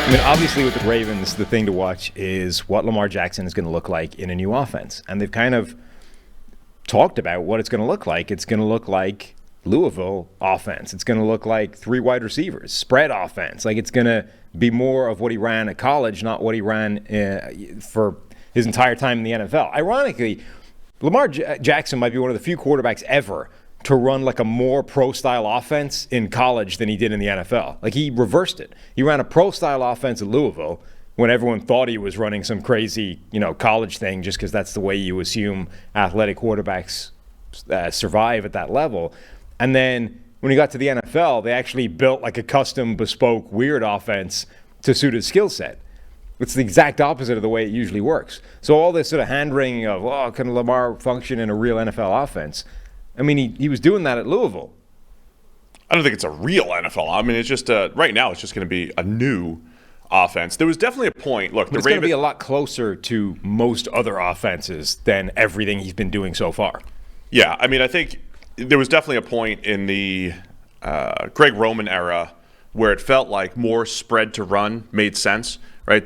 I mean, obviously with the Ravens, the thing to watch is what Lamar Jackson is going to look like in a new offense. And they've kind of talked about what it's going to look like. It's going to look like Louisville offense. It's going to look like 3 wide receivers, spread offense. Like, it's going to be more of what he ran at college, not what he ran for his entire time in the NFL. Ironically, Lamar Jackson might be one of the few quarterbacks ever to run like a more pro-style offense in college than he did in the NFL. Like, he reversed it. He ran a pro-style offense at Louisville when everyone thought he was running some crazy, college thing just because that's the way you assume athletic quarterbacks survive at that level. And then when he got to the NFL, they actually built like a custom, bespoke, weird offense to suit his skill set. It's the exact opposite of the way it usually works. So all this sort of hand-wringing of, can Lamar function in a real NFL offense? I mean, he was doing that at Louisville. I don't think it's a real NFL. I mean, it's just right now it's just going to be a new offense. There was definitely a point. Look, it's going to be a lot closer to most other offenses than everything he's been doing so far. Yeah, I mean, I think there was definitely a point in the Greg Roman era where it felt like more spread to run made sense. Right,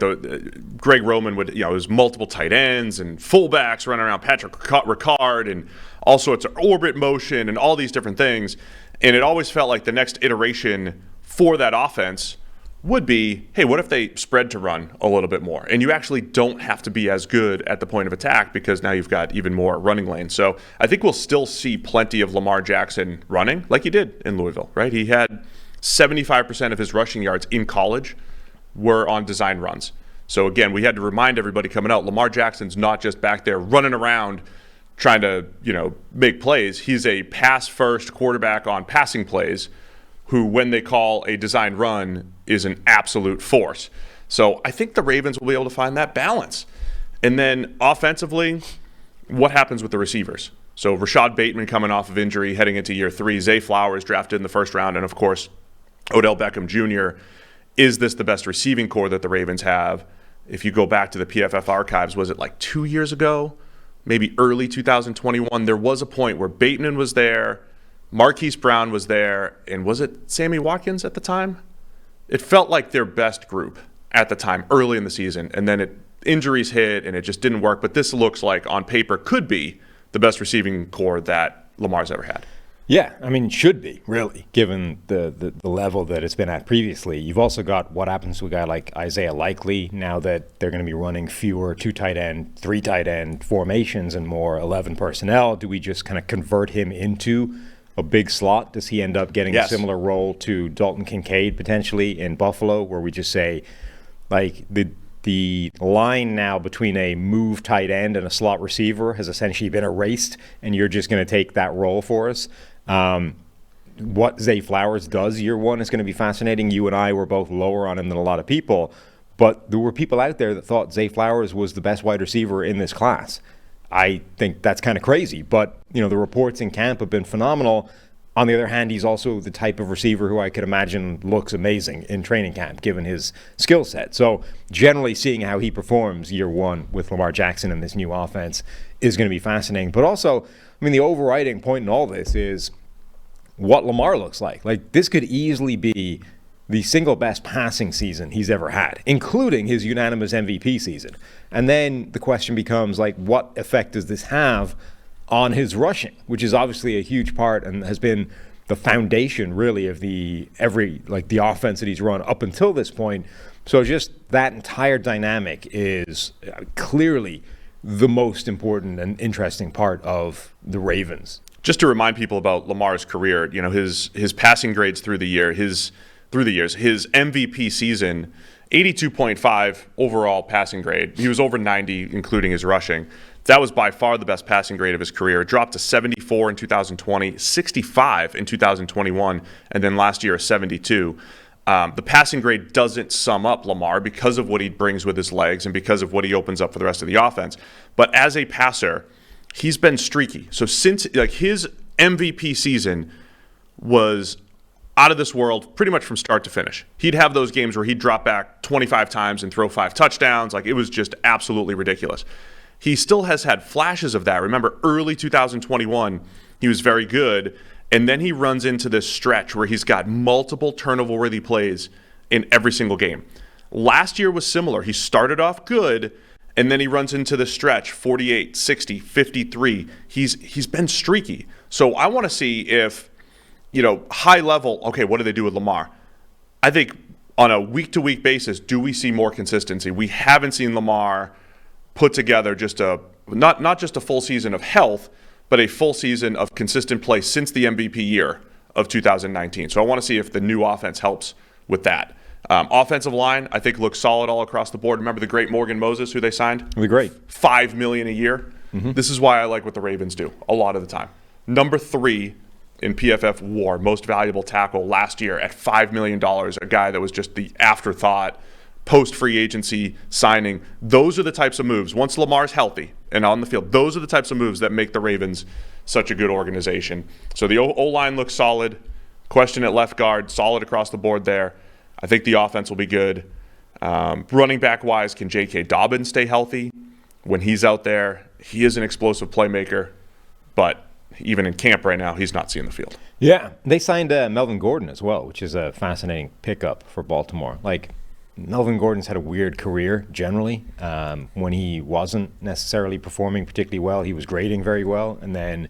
Greg Roman would, it was multiple tight ends and fullbacks running around Patrick Ricard and all sorts of orbit motion and all these different things. And it always felt like the next iteration for that offense would be, hey, what if they spread to run a little bit more? And you actually don't have to be as good at the point of attack because now you've got even more running lanes. So I think we'll still see plenty of Lamar Jackson running like he did in Louisville, right? He had 75% of his rushing yards in college were on design runs. So again, we had to remind everybody coming out, Lamar Jackson's not just back there running around trying to, make plays. He's a pass-first quarterback on passing plays who, when they call a design run, is an absolute force. So I think the Ravens will be able to find that balance. And then offensively, what happens with the receivers? So Rashad Bateman coming off of injury, heading into year 3. Zay Flowers drafted in the first round. And, of course, Odell Beckham Jr. Is this the best receiving core that the Ravens have? If you go back to the PFF archives, was it like 2 years ago? Maybe early 2021, there was a point where Bateman was there, Marquise Brown was there, and was it Sammy Watkins at the time? It felt like their best group at the time, early in the season, and then injuries hit and it just didn't work. But this looks like, on paper, could be the best receiving core that Lamar's ever had. Yeah, I mean, should be, really, given the level that it's been at previously. You've also got what happens to a guy like Isaiah Likely now that they're going to be running fewer 2 tight end, 3 tight end formations and more 11 personnel. Do we just kind of convert him into a big slot? Does he end up getting a similar role to Dalton Kincaid potentially in Buffalo, where we just say, like, the line now between a move tight end and a slot receiver has essentially been erased, and you're just going to take that role for us? What Zay Flowers does year 1 is going to be fascinating. You and I were both lower on him than a lot of people, but there were people out there that thought Zay Flowers was the best wide receiver in this class. I think that's kind of crazy, but the reports in camp have been phenomenal. On the other hand, he's also the type of receiver who I could imagine looks amazing in training camp, given his skill set. So generally seeing how he performs year 1 with Lamar Jackson in this new offense is going to be fascinating. But also, I mean, the overriding point in all this is what Lamar looks like. Like, this could easily be the single best passing season he's ever had, including his unanimous MVP season. And then the question becomes, like, what effect does this have on his rushing, which is obviously a huge part and has been the foundation, really, of the offense that he's run up until this point. So just that entire dynamic is clearly the most important and interesting part of the Ravens. Just to remind people about Lamar's career, his passing grades through the years, his MVP season, 82.5 overall passing grade. He was over 90, including his rushing. That was by far the best passing grade of his career. It dropped to 74 in 2020, 65 in 2021, and then last year a 72. The passing grade doesn't sum up Lamar because of what he brings with his legs and because of what he opens up for the rest of the offense. But as a passer, he's been streaky. So since his MVP season was out of this world pretty much from start to finish. He'd have those games where he'd drop back 25 times and throw 5 touchdowns. It was just absolutely ridiculous. He still has had flashes of that. Remember, early 2021, he was very good. And then he runs into this stretch where he's got multiple turnover-worthy plays in every single game. Last year was similar. He started off good, and then he runs into the stretch, 48, 60, 53. He's been streaky. So I want to see if, high level, okay, what do they do with Lamar? I think on a week-to-week basis, do we see more consistency? We haven't seen Lamar put together just not just a full season of health, but a full season of consistent play since the MVP year of 2019. So I want to see if the new offense helps with that. Offensive line, I think, looks solid all across the board. Remember the great Morgan Moses, who they signed? Really great. $5 million a year. Mm-hmm. This is why I like what the Ravens do a lot of the time. Number 3 in PFF WAR, most valuable tackle last year at $5 million, a guy that was just the afterthought, post-free agency signing. Those are the types of moves, once Lamar's healthy and on the field, those are the types of moves that make the Ravens such a good organization. So the O-line looks solid. Question at left guard, solid across the board there. I think the offense will be good. Running back-wise, can J.K. Dobbins stay healthy? When he's out there, he is an explosive playmaker, but even in camp right now, he's not seeing the field. Yeah, they signed Melvin Gordon as well, which is a fascinating pickup for Baltimore. Like, Melvin Gordon's had a weird career generally. When he wasn't necessarily performing particularly well, he was grading very well. And then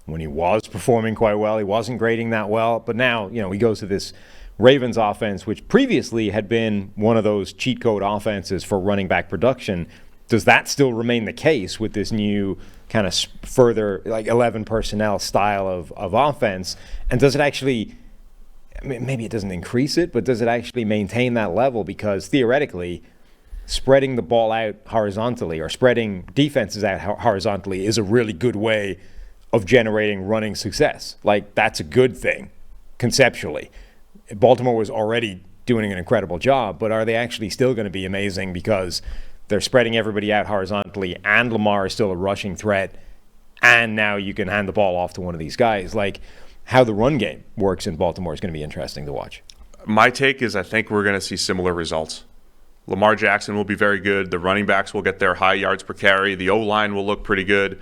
when he was performing quite well, he wasn't grading that well. But now, he goes to this Ravens offense, which previously had been one of those cheat code offenses for running back production. Does that still remain the case with this new kind of further, like 11 personnel style of offense? And does it actually, maybe it doesn't increase it, but does it actually maintain that level? Because theoretically, spreading the ball out horizontally or spreading defenses out horizontally is a really good way of generating running success. Like, that's a good thing conceptually. Baltimore was already doing an incredible job, but are they actually still going to be amazing because they're spreading everybody out horizontally and Lamar is still a rushing threat, and now you can hand the ball off to one of these guys? Like, how the run game works in Baltimore is going to be interesting to watch. My take is I think we're going to see similar results. Lamar Jackson will be very good. The running backs will get their high yards per carry. The O-line will look pretty good.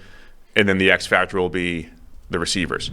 And then the X factor will be the receivers.